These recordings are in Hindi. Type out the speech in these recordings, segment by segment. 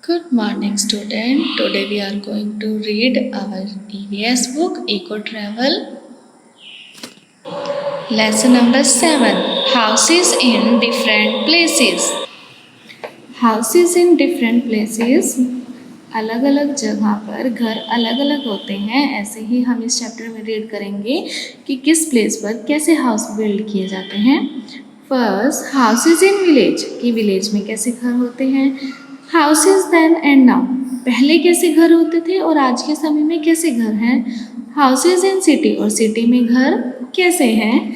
Good morning, student. Today we are going to read our EVS book, Eco Travel, lesson number 7, Houses in Different Places. Houses in different places, अलग अलग जगह पर घर अलग अलग होते हैं। ऐसे ही हम इस चैप्टर में रीड करेंगे कि किस प्लेस पर कैसे हाउस बिल्ड किए जाते हैं। फर्स्ट, हाउसेज इन विलेज, कि विलेज में कैसे घर होते हैं। हाउसेज देन एंड नाउ, पहले कैसे घर होते थे और आज के समय में कैसे घर हैं। हाउसेज इन सिटी, और सिटी में घर कैसे हैं।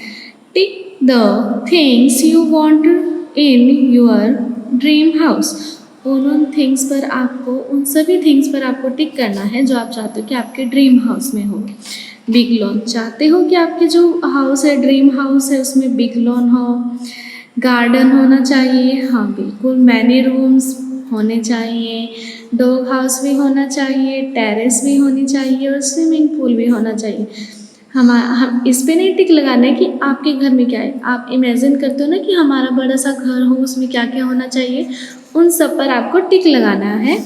Tick the things you want in your dream house, उन थिंग्स पर आपको, उन सभी थिंग्स पर आपको टिक करना है जो आप चाहते हो कि आपके ड्रीम हाउस में हो। बिग लॉन, चाहते हो कि आपके जो हाउस है, ड्रीम हाउस है, उसमें बिग लॉन हो, गार्डन होना चाहिए। हाँ बिल्कुल, मैनी रूम्स होने चाहिए, डॉग हाउस भी होना चाहिए, टेरेस भी होनी चाहिए और स्विमिंग पूल भी होना चाहिए। हम इस पे नहीं टिक लगाना है कि आपके घर में क्या है। आप इमेजिन करते हो ना कि हमारा बड़ा सा घर हो, उसमें क्या क्या होना चाहिए, उन सब पर आपको टिक लगाना है।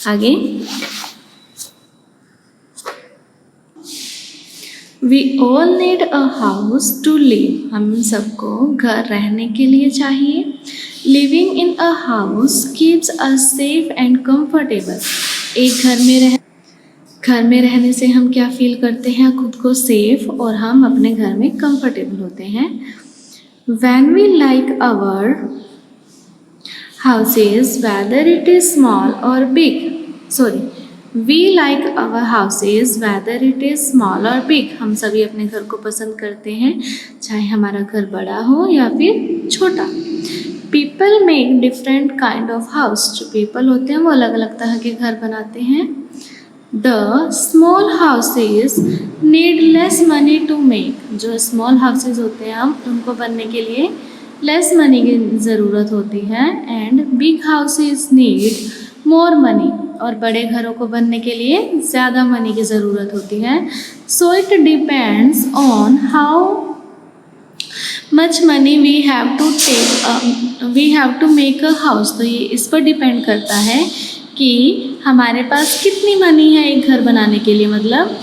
आगे, we all need a house to live, हम सबको घर रहने के लिए चाहिए। Living in a house keeps us safe and comfortable, एक घर में रहने से हम क्या फील करते हैं, खुद को सेफ, और हम अपने घर में कंफर्टेबल होते हैं। When we like our houses, whether it is small or big, we like our houses whether it is small or big, हम सभी अपने घर को पसंद करते हैं, चाहे हमारा घर बड़ा हो या फिर छोटा। People make different kind of house, जो people होते हैं वो अलग अलग तरह के घर बनाते हैं। The small houses need less money to make, जो small houses होते हैं हम उनको बनने के लिए less money की ज़रूरत होती है। And big houses need more money, और बड़े घरों को बनने के लिए ज़्यादा मनी की ज़रूरत होती है। So it depends on how much money we have to make a house, तो ये इस पर डिपेंड करता है कि हमारे पास कितनी मनी है एक घर बनाने के लिए। मतलब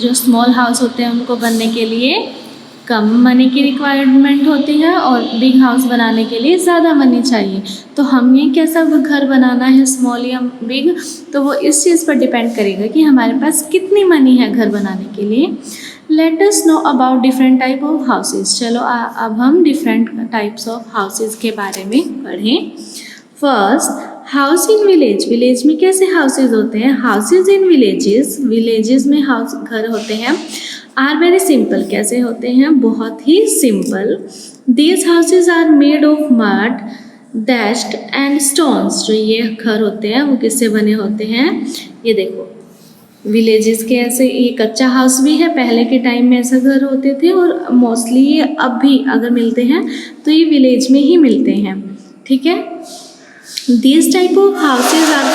जो स्मॉल हाउस होते हैं उनको बनने के लिए कम मनी की रिक्वायरमेंट होती है और बिग हाउस बनाने के लिए ज़्यादा मनी चाहिए। तो हमें कैसा घर बनाना है, स्मॉल या बिग, तो वो इस चीज़ पर डिपेंड करेगा कि हमारे पास कितनी मनी है घर बनाने के लिए। Let us know about different type of houses, चलो अब हम डिफरेंट टाइप्स ऑफ हाउसेज के बारे में पढ़ें। First, house in village, village में कैसे हाउसेज होते हैं। हाउसेज इन विलेजेस, विलेजेस में हाउस घर होते हैं। आर वेरी सिंपल, कैसे होते हैं, बहुत ही simple. These houses are made of mud, dust and stones, जो ये घर होते हैं वो किससे बने होते हैं। ये देखो विलेजेस के ऐसे, ये कच्चा हाउस भी है, पहले के टाइम में ऐसे घर होते थे और मोस्टली ये अब भी अगर मिलते हैं तो ये विलेज में ही मिलते हैं। ठीक है, These type of houses are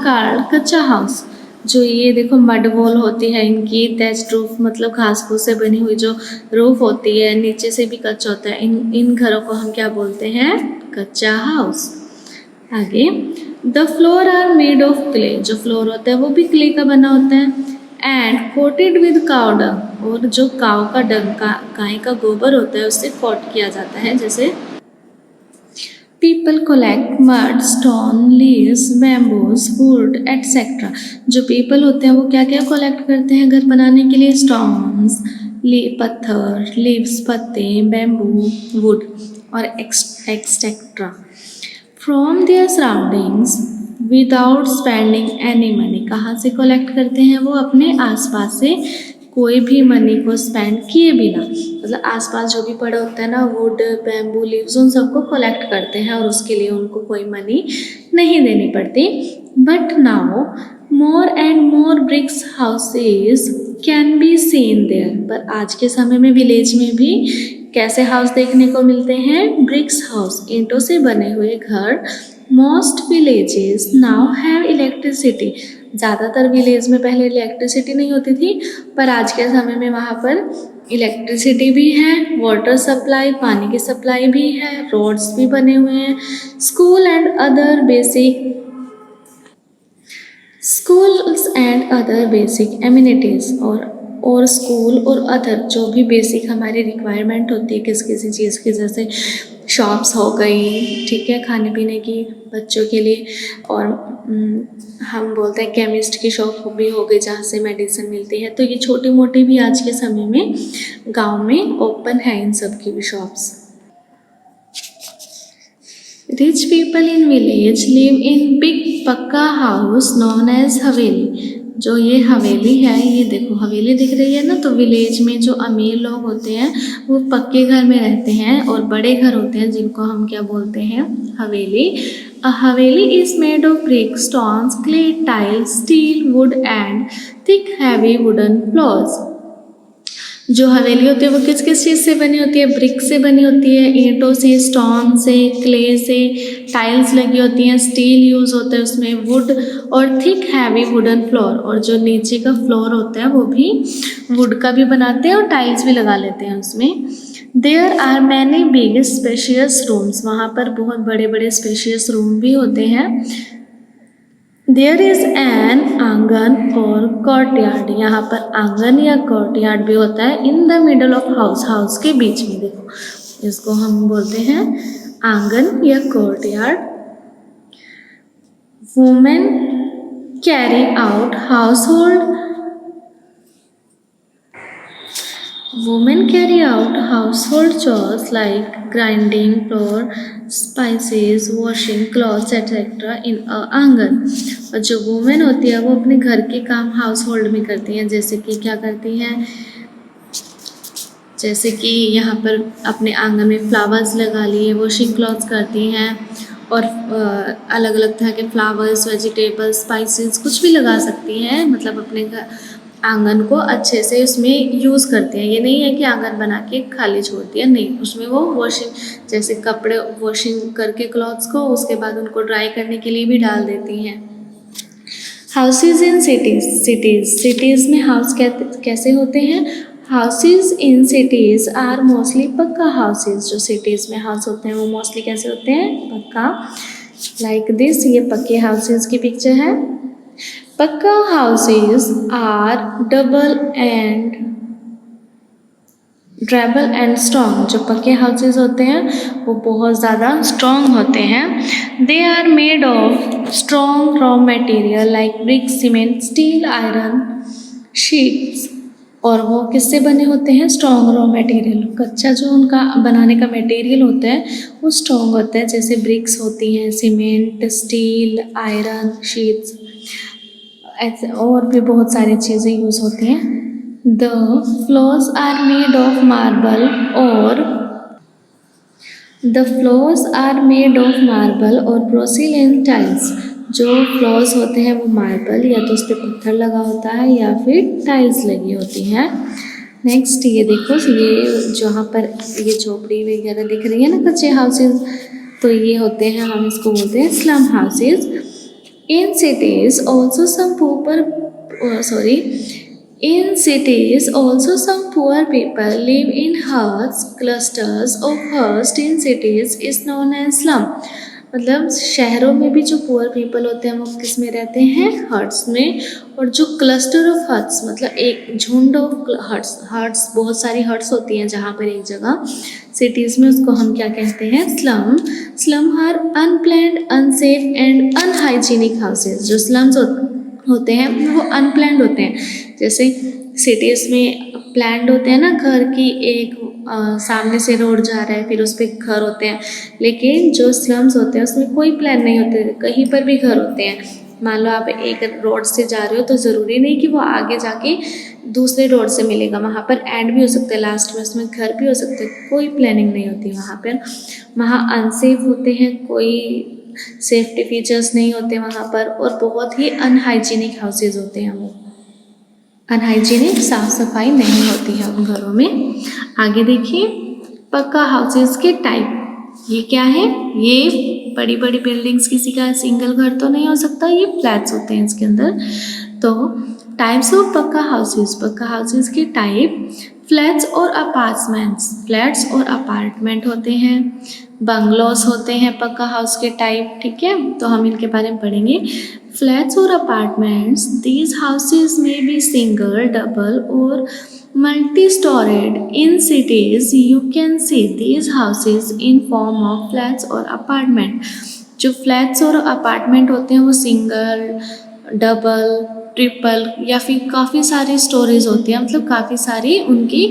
called कच्चा हाउस। जो ये देखो मड वॉल होती है इनकी, दैट्स रूफ, मतलब घास फूस से बनी हुई जो रूफ होती है, नीचे से भी कच्चा होता है, इन घरों को हम क्या बोलते हैं, कच्चा हाउस। आगे, the floor are made of clay, जो फ्लोर होता है वो भी क्ले का बना होता है। And coated with cow dung, और जो काउ का डंग, गाय का गोबर होता है उससे कोट किया जाता है। जैसे people collect mud, stone, leaves, bamboos, would etcetera, जो पीपल होते हैं वो क्या क्या कलेक्ट करते हैं घर बनाने के लिए, स्टोन्स, पत्थर, लीव्स पत्ते, बैम्बू, वुड और etcetera from there surroundings without spending any money. कहाँ से कलेक्ट करते हैं वो, अपने आसपास से, कोई भी मनी को स्पेंड किए बिना। मतलब आसपास जो भी पड़ा होता है ना, वुड, बैम्बू, लीव्स, उन सबको कलेक्ट करते हैं और उसके लिए उनको कोई मनी नहीं देनी पड़ती। But now more and more bricks houses can be seen there, पर आज के समय में विलेज में भी कैसे हाउस देखने को मिलते हैं, ब्रिक्स हाउस, ईंटों से बने हुए घर। Most villages now have electricity, ज़्यादातर विलेज में पहले इलेक्ट्रिसिटी नहीं होती थी, पर आज के समय में वहाँ पर इलेक्ट्रिसिटी भी है, वाटर सप्लाई, पानी की सप्लाई भी है, रोड्स भी बने हुए हैं, school and other basic schools and other basic amenities, और स्कूल और अदर जो भी बेसिक हमारी रिक्वायरमेंट होती है किसी किसी चीज़ की, जैसे शॉप्स हो गई, ठीक है, खाने पीने की बच्चों के लिए, और हम बोलते हैं केमिस्ट की शॉप भी हो गई जहाँ से मेडिसिन मिलती है। तो ये छोटी मोटी भी आज के समय में गांव में ओपन है इन सब की भी shops. Rich people in village live in big पक्का हाउस known as हवेली। जो ये हवेली है, ये देखो हवेली दिख रही है ना, तो विलेज में जो अमीर लोग होते हैं वो पक्के घर में रहते हैं, और बड़े घर होते हैं जिनको हम क्या बोलते हैं, हवेली। A Haveli is made of brick, stones, clay, tiles, steel, wood and thick heavy wooden floors। जो हवेली होती है वो किस किस चीज़ से बनी होती है, ब्रिक से बनी होती है, ईंटों से, स्टोन से, क्ले से, टाइल्स लगी होती हैं, स्टील यूज़ होता है उसमें, वुड और थिक हैवी वुडन फ्लोर, और जो नीचे का फ्लोर होता है वो भी वुड का भी बनाते हैं और टाइल्स भी लगा लेते हैं उसमें। There are many big spacious rooms, वहाँ पर बहुत बड़े बड़े स्पेशियस रूम भी होते हैं। देयर इज़ एन आंगन और कोर्टयार्ड, यहाँ पर आंगन या कोर्टयार्ड भी होता है। In the middle of house, house के बीच में, देखो इसको हम बोलते हैं आंगन या courtyard. Women carry out house hold Women carry out household chores like grinding flour, spices, washing clothes, etc. in a आंगन। और जो वुमेन होती है वो अपने घर के काम हाउस होल्ड में करती हैं, जैसे कि क्या करती हैं, जैसे कि यहाँ पर अपने आंगन में फ्लावर्स लगा लिए, वॉशिंग क्लॉथ्स करती हैं, और अलग अलग तरह के फ्लावर्स, वेजिटेबल्स, स्पाइसेस कुछ भी लगा सकती हैं, मतलब अपने घर आंगन को अच्छे से उसमें यूज़ करते हैं। ये नहीं है कि आंगन बना के खाली छोड़ती है, नहीं, उसमें वो वॉशिंग, जैसे कपड़े वॉशिंग करके क्लॉथ्स को उसके बाद उनको ड्राई करने के लिए भी डाल देती हैं। हाउसेज इन सिटीज़ में हाउस कैसे होते हैं, houses in cities are mostly pakka houses. जो सिटीज़ में हाउस होते हैं वो मोस्टली कैसे होते हैं, पक्का, लाइक दिस, ये पक्के हाउसेज की पिक्चर है। Pakka houses are double and strong. जो पक्के हाउसेज होते हैं वो बहुत ज़्यादा स्ट्रॉन्ग होते हैं। They are made of strong raw material like brick, cement, steel, iron, sheets. और वो किससे बने होते हैं, स्ट्रॉन्ग रॉ मटेरियल, कच्चा जो उनका बनाने का मटेरियल होता है वो स्ट्रॉन्ग होता है, जैसे ब्रिक्स होती हैं, सीमेंट, स्टील, आयरन, शीट्स, ऐसे और भी बहुत सारी चीज़ें यूज़ होती हैं। The floors are made of marble और पोर्सिलेन टाइल्स। जो फ्लोर्स होते हैं वो मार्बल या तो उस पर पत्थर लगा होता है या फिर टाइल्स लगी होती हैं। नेक्स्ट ये देखो, ये जहाँ पर ये झोपड़ी वगैरह दिख रही है ना, कच्चे हाउसेज, तो ये होते हैं, हम इसको बोलते हैं slum houses. In cities also some poor people live in huts. Clusters of huts in cities is known as slum। मतलब शहरों में भी जो पुअर पीपल होते हैं वो किस में रहते हैं, हट्स में। और जो क्लस्टर ऑफ हट्स, मतलब एक झुंड ऑफ हट्स, बहुत सारी हट्स होती हैं जहाँ पर एक जगह, सिटीज़ में, उसको हम क्या कहते हैं, slum are unplanned, unsafe and unhygienic houses. जो स्लम्स होते हैं वो अनप्लैन्ड होते हैं, जैसे सिटीज़ में प्लैन्ड होते हैं ना, घर की एक सामने से रोड जा रहा है फिर उस पर घर होते हैं, लेकिन जो स्लम्स होते हैं उसमें कोई प्लान नहीं होते, कहीं पर भी घर होते हैं। मान लो आप एक रोड से जा रहे हो तो ज़रूरी नहीं कि वो आगे जाके दूसरे रोड से मिलेगा, वहाँ पर एंड भी हो सकता है, लास्ट में उसमें घर भी हो सकते हैं, कोई प्लानिंग नहीं होती वहाँ पर। वहाँ अनसेफ होते हैं, कोई सेफ्टी फीचर्स नहीं होते वहाँ पर, और बहुत ही अनहाइजीनिक हाउसेज होते हैं वो, अनहाइजीनिक, साफ सफाई नहीं होती है उन घरों में। आगे देखिए, पक्का हाउसेज के टाइप, ये क्या है, ये बड़ी बड़ी बिल्डिंग्स, किसी का सिंगल घर तो नहीं हो सकता, ये फ्लैट्स होते हैं इसके अंदर। तो टाइप्स ऑफ पक्का हाउसेस के टाइप फ्लैट्स और अपार्टमेंट्स, फ्लैट्स और अपार्टमेंट होते हैं, बंगलोस होते हैं पक्का हाउस के टाइप, ठीक है। तो हम इनके बारे में पढ़ेंगे। फ्लैट्स और अपार्टमेंट्स, दीज हाउसेस में बी सिंगल, डबल और multi-storied. In cities you can see these houses in form of flats or apartment. जो फ्लैट्स और अपार्टमेंट होते हैं वो सिंगल, डबल, ट्रिपल या फिर काफ़ी सारी स्टोरीज होती हैं, मतलब काफ़ी सारी उनकी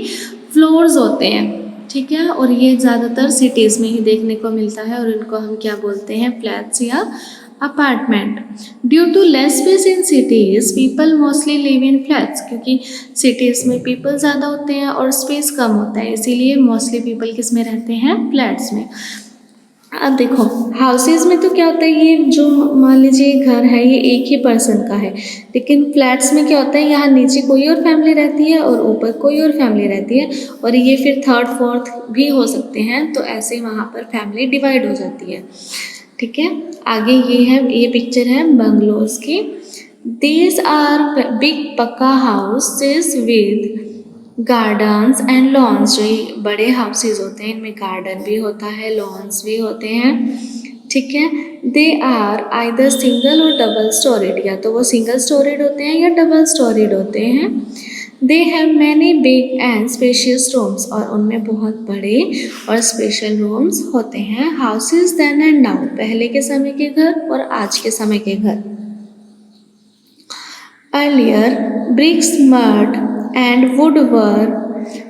फ्लोर्स होते हैं, ठीक है। और ये ज़्यादातर सिटीज़ में ही देखने को मिलता है और इनको हम क्या बोलते हैं, फ्लैट्स या apartment. Due to less space in cities people mostly live in flats, क्योंकि सिटीज़ में पीपल ज़्यादा होते हैं और स्पेस कम होता है, इसीलिए मोस्टली पीपल किस में रहते हैं, फ्लैट्स में। अब देखो हाउसेज में तो क्या होता है, ये जो मान लीजिए घर है ये एक ही पर्सन का है, लेकिन फ्लैट्स में क्या होता है, यहाँ नीचे कोई और फैमिली रहती है और ऊपर कोई और फैमिली रहती है, और ये फिर थर्ड फोर्थ भी हो सकते हैं, तो ऐसे वहाँ पर फैमिली डिवाइड हो जाती है, ठीक है। आगे ये पिक्चर है बंगलोज की। These are big pakka houses with gardens and lawns. जो ये बड़े हाउसेज होते हैं इनमें गार्डन भी होता है, लॉन्स भी होते हैं, ठीक है। दे आर आइदर सिंगल और डबल स्टोरेड, या तो वो सिंगल स्टोरेड होते हैं या डबल स्टोरेड होते हैं। They have many big and spacious rooms, और उनमें बहुत बड़े और स्पेशल रूम्स होते हैं। हाउसेज देन एंड नाउ, पहले के समय के घर और आज के समय के घर। Earlier bricks, mud and wood were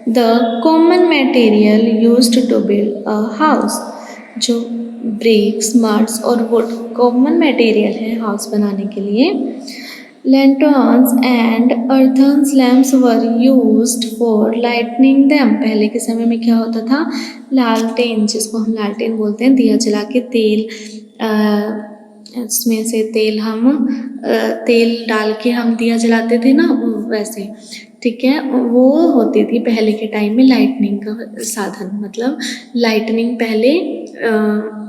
the common material used to build a house. जो ब्रिक्स, मड्स और वुड कॉमन मटेरियल है हाउस बनाने के लिए। Lanterns and earthens lamps were used for lightning them, पहले के समय में क्या होता था, लालटेन, जिसको हम लालटेन बोलते हैं, दिया जला के तेल इसमें से तेल डाल के हम दिया जलाते थे ना, वैसे, ठीक है। वो होती थी पहले के टाइम में लाइटनिंग का साधन, मतलब लाइटनिंग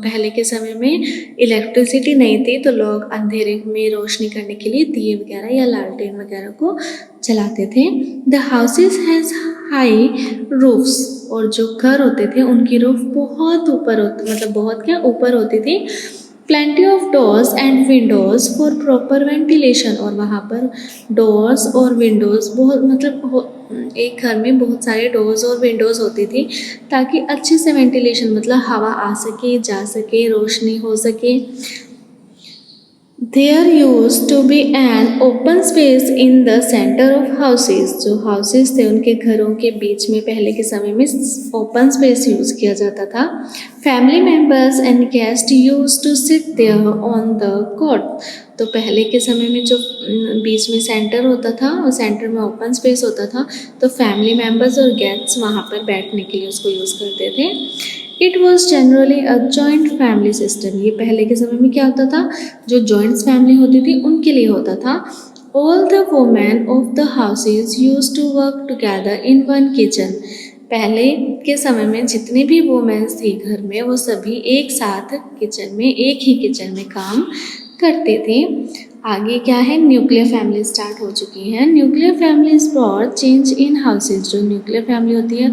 पहले के समय में इलेक्ट्रिसिटी नहीं थी, तो लोग अंधेरे में रोशनी करने के लिए दिए वगैरह या लालटेन वगैरह को जलाते थे। The houses has high roofs, और जो घर होते थे उनकी रूफ बहुत ऊपर होती, मतलब बहुत क्या ऊपर होती थी। Plenty of doors and Windows for proper ventilation, और वहाँ पर डोर्स और विंडोज़ बहुत, मतलब एक घर में बहुत सारे डोर्स और विंडोज़ होती थी ताकि अच्छे से वेंटिलेशन, मतलब हवा आ सके, जा सके, रोशनी हो सके। There used to be an open space in the center of houses. जो houses थे उनके घरों के बीच में पहले के समय में open space यूज़ किया जाता था। Family members and guests used to sit there on the court. तो पहले के समय में जो बीच में सेंटर होता था और सेंटर में ओपन स्पेस होता था, तो फैमिली मेम्बर्स और गेस्ट्स वहाँ पर बैठने के लिए उसको यूज़ करते थे। It was generally a joint family system, ये पहले के समय में क्या होता था, जो जॉइंट्स फैमिली होती थी उनके लिए होता था। All the women of the houses used to work together in one kitchen, पहले के समय में जितनी भी वुमेन्स थी घर में वो सभी एक साथ किचन में, एक ही किचन में काम करते थे। आगे क्या है, न्यूक्लियर फैमिली स्टार्ट हो चुकी है। Nuclear families brought change in houses, जो न्यूक्लियर फैमिली होती है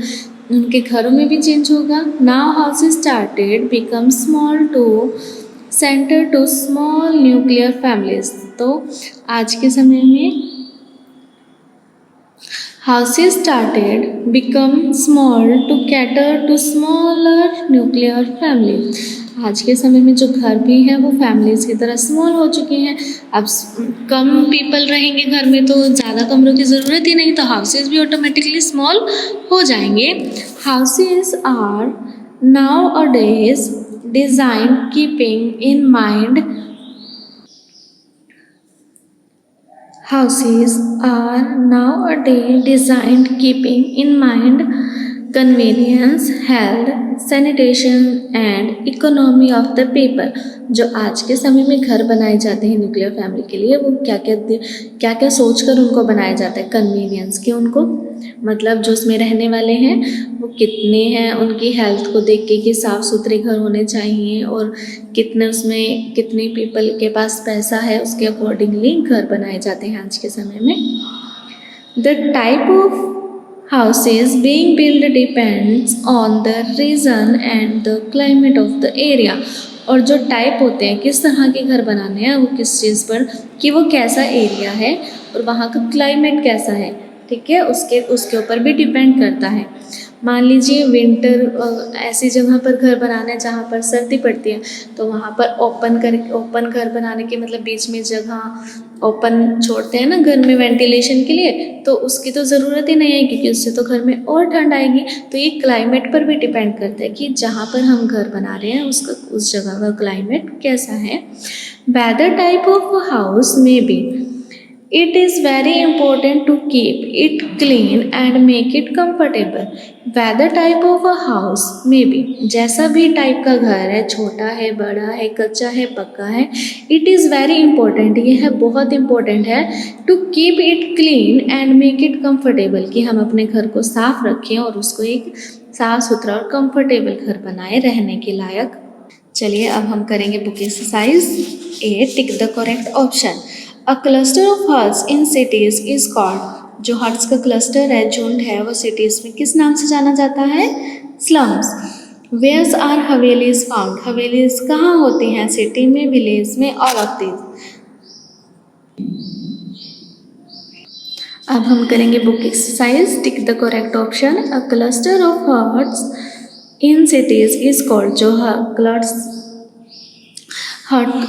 उनके घरों में भी चेंज होगा। Now houses started become small to center to small nuclear families, तो आज के समय में houses started become small to cater to smaller nuclear families. आज के समय में जो घर भी हैं वो फैमिलीज़ की तरह स्मॉल हो चुके हैं। अब कम पीपल रहेंगे घर में तो ज़्यादा कमरों की ज़रूरत ही नहीं, तो हाउसेस भी ऑटोमेटिकली स्मॉल हो जाएंगे। Houses are nowadays design keeping in mind Houses are nowadays designed keeping in mind convenience, health, sanitation and economy of the people. जो आज के समय में घर बनाए जाते हैं न्यूक्लियर फैमिली के लिए, वो क्या क्या सोचकर उनको बनाया जाता है। कन्वीनियंस कि उनको मतलब जो उसमें रहने वाले हैं वो कितने हैं, उनकी हेल्थ को देख के कि साफ़ सुथरे घर होने चाहिए, और कितने पीपल के पास पैसा है, उसके अकॉर्डिंगली घर बनाए जाते हैं आज के समय में। The type of houses being built depends on the region and the climate of the area। और जो टाइप होते हैं किस तरह के घर बनाने हैं वो किस चीज़ पर, कि वो कैसा एरिया है और वहाँ का क्लाइमेट कैसा है, ठीक है, उसके ऊपर भी डिपेंड करता है। मान लीजिए विंटर ऐसी जगह पर घर बनाना है जहाँ पर सर्दी पड़ती है, तो वहाँ पर ओपन घर बनाने के मतलब बीच में जगह ओपन छोड़ते हैं ना घर में वेंटिलेशन के लिए, तो उसकी तो ज़रूरत ही नहीं है क्योंकि उससे तो घर में और ठंड आएगी। तो ये क्लाइमेट पर भी डिपेंड करता है कि जहाँ पर हम घर बना रहे हैं उस जगह का क्लाइमेट कैसा है। वेदर टाइप ऑफ हाउस में B It is very important to keep it clean and make it comfortable। Whether type of a house may be, जैसा भी टाइप का घर है, छोटा है, बड़ा है, कच्चा है, पक्का है, it is very important, यह है बहुत important है, to keep it clean and make it comfortable, कि हम अपने घर को साफ रखें और उसको एक साफ सुथरा और कंफर्टेबल घर बनाए रहने के लायक। चलिए अब हम करेंगे book exercise A, tick the correct option. A cluster of huts in cities is called, जो हट्स का क्लस्टर है, झुंड है, वो सिटीज़ में किस नाम से जाना जाता है? Slums. Where are havelis found, havelis कहाँ होती हैं? सिटी में, विलेज में, ऑल ऑफ दीज। अब हम करेंगे book exercise, tick the correct option. A cluster of huts in cities is called, जो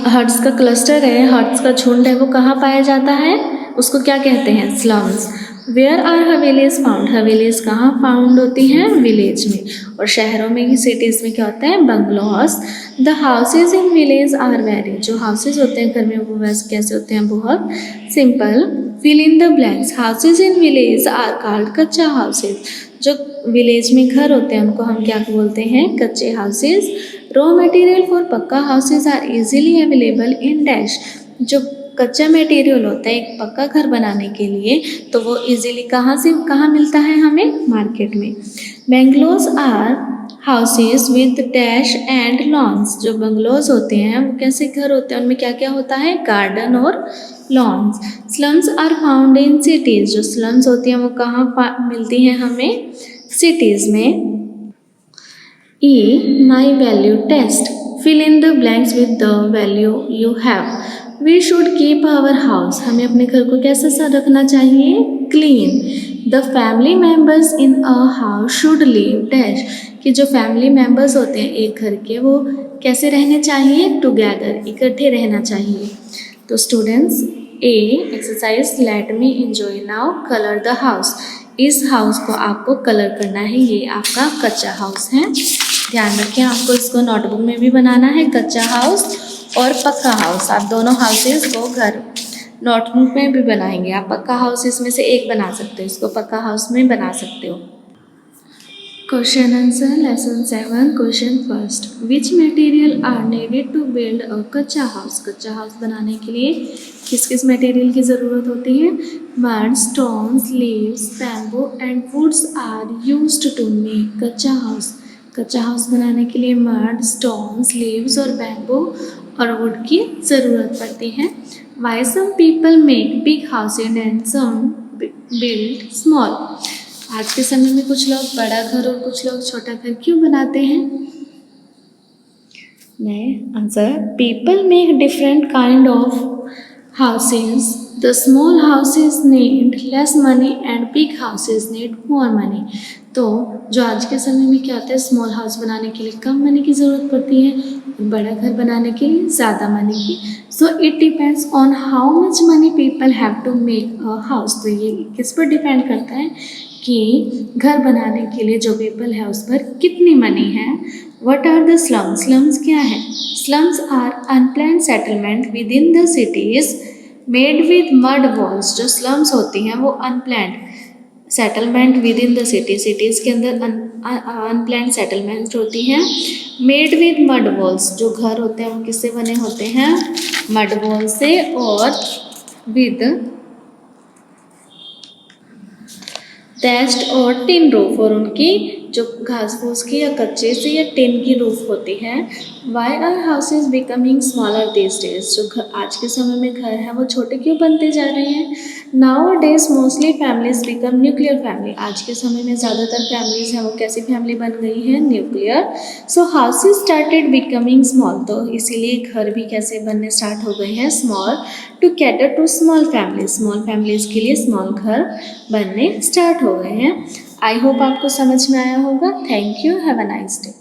हट्स का क्लस्टर है, हट्स का झुंड है, वो कहाँ पाया जाता है? उसको क्या कहते हैं? Slums. Where are havelis found, havelis कहाँ फाउंड होती हैं? विलेज में। और शहरों में ही, सिटीज़ में क्या होता है? Bungalows. The houses in village are very, जो हाउसेज होते हैं घर में वो वैसे कैसे होते हैं? बहुत simple. Fill in the blanks, houses in village are called kachcha houses, जो विलेज में घर होते हैं उनको हम क्या बोलते हैं? कच्चे houses. Raw material for pakka houses are easily available in dash, जो कच्चा मटेरियल होता है एक पक्का घर बनाने के लिए, तो वो इजीली कहाँ से कहाँ मिलता है हमें? मार्केट में। Bungalows are houses with dash and lawns, जो बंगलोज होते हैं वो कैसे घर होते हैं? उनमें क्या क्या होता है? गार्डन और lawns. Slums are found in cities, जो स्लम्स होती हैं वो कहाँ मिलती हैं हमें? सिटीज़ में। E, my value test. Fill in the blanks with the value you have. We should keep our house. हमें अपने घर को कैसा रखना चाहिए? Clean. The family members in a house should live dash, कि जो फैमिली मेम्बर्स होते हैं एक घर के वो कैसे रहने चाहिए? टुगेदर, इकट्ठे रहना चाहिए। तो students, A exercise let me enjoy now, colour the house. इस हाउस को आपको कलर करना है, ये आपका कच्चा हाउस है, ध्यान रखें आपको इसको नोटबुक में भी बनाना है, कच्चा हाउस और पक्का हाउस। आप दोनों हाउसेस को घर नोटबुक में भी बनाएंगे। आप पक्का हाउस इसमें से एक बना सकते हो, इसको पक्का हाउस में बना सकते हो। Question answer lesson 7, question first, which material are needed to build a kachcha house. कच्चा हाउस बनाने के लिए किस किस मटेरियल की ज़रूरत होती है? Mud, stones, leaves, bamboo and woods are used to make kachcha house. कच्चा हाउस बनाने के लिए मड, स्टोन्स, लीव्स और बैम्बू और वुड की ज़रूरत पड़ती है। Why some people make big houses and some build small. आज के समय में कुछ लोग बड़ा घर और कुछ लोग छोटा घर क्यों बनाते हैं? Answer, people make different kind of houses. The small houses need less money and big houses need more money. तो जो आज के समय में क्या होता है, स्मॉल हाउस बनाने के लिए कम मनी की ज़रूरत पड़ती है, बड़ा घर बनाने के लिए ज़्यादा मनी की। So it depends on how much money people have to make a house. तो ये किस पर डिपेंड करता है कि घर बनाने के लिए जो पीपल है उस पर कितनी मनी है। What are the slums, slums क्या है? Slums are unplanned settlement within the cities made with mud walls. जो स्लम्स होती हैं वो unplanned settlement within the city, cities के अंदर अनप्लान्ड सेटलमेंट होती हैं। मेड विद मड वॉल्स, जो घर होते हैं वो किससे बने होते हैं, मड वॉल से, और विद thatched और टिन रूफ, और उनकी जो घास फूस की या कच्चे से या टिन की रूफ होती है। Why are houses becoming smaller this days, जो आज के समय में घर हैं वो छोटे क्यों बनते जा रहे हैं। Now days mostly families become nuclear family, आज के समय में ज़्यादातर फैमिलीज हैं वो कैसी फैमिली बन गई हैं, न्यूक्लियर। सो हाउसेज स्टार्टेड बिकमिंग स्मॉल, तो इसीलिए घर भी कैसे बनने स्टार्ट हो गए हैं, small, to cater to small families के लिए स्मॉल घर बनने स्टार्ट हो गए हैं। आई होप आपको समझ में आया होगा। Thank you, have a nice day.